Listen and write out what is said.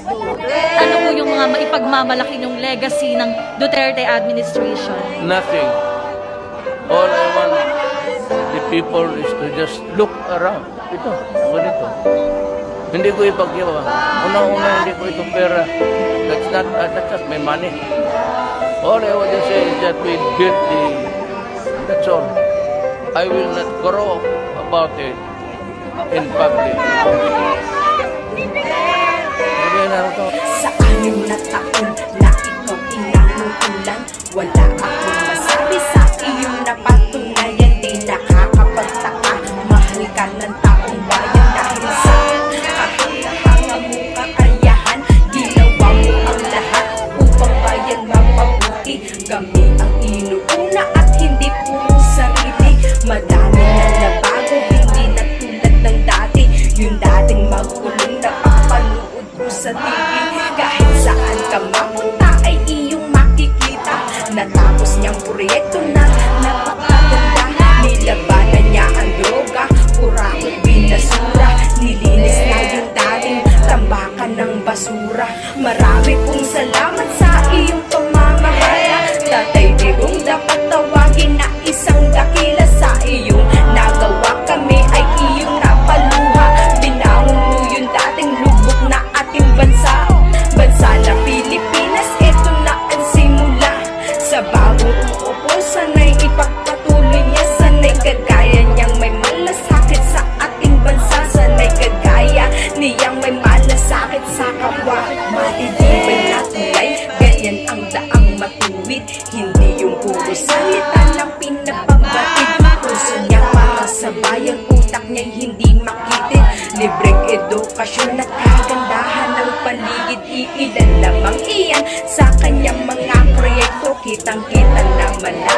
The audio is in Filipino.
Ano po yung mga maipagmamalaki yung legacy ng Duterte administration? Nothing. All I want the people is to just look around. Ito, ganito. Hindi ko ipagyawa. Una-una, hindi ko ito pera. That's not my money. All I want to say is that we built that's all. I will not grow about it in public. Sa 6 na taon na ikaw inanutulan, wala akong masabi sa iyong napatunayan. Di nakakapagtaka, mahal ka ng taong bayan dahil sa kahanga-hanga mo kakayahan. Ginawa mo ang lahat upang bayan mapabuti. Kami ang inuuna at hindi puro sarili. Madami na nabago, hindi na tulad ng dati. Yung dating magkulong na papanood ko sa TV. Kahit saan ka mapunta ay iyong makikita. Natapos niyang proyekto na napakaganda. Nilabanan niya ang droga, kurakot binasura. Nilinis na yung dating tambakan ng basura. Marami pong salamat sa iyong pamamahala. Tatay Digong dapat tawagin na isang dakila. Sa iyong nagawa kami ay iyong napaluha. Binangon mo yung dating lubok na ating bansa. Bansa na Pilipinas, eto na ang simula. Sa bagong uupo, sana'y ipagpatuloy niya. Sana'y kagaya niyang may malasakit sa ating bansa. Sana'y kagaya niyang may malasakit sa kapwa. Matitibay na tulay, ganyan ang daang matuwid. Hindi yung puro salita lang pinapabatid. Puso niya para sa bayan, utak niya'y hindi makitid. Libreng edukasyon at kagandahan ng paligid. Iilan lamang iyan sa kanyang mga proyekto. Kitang-kita naman na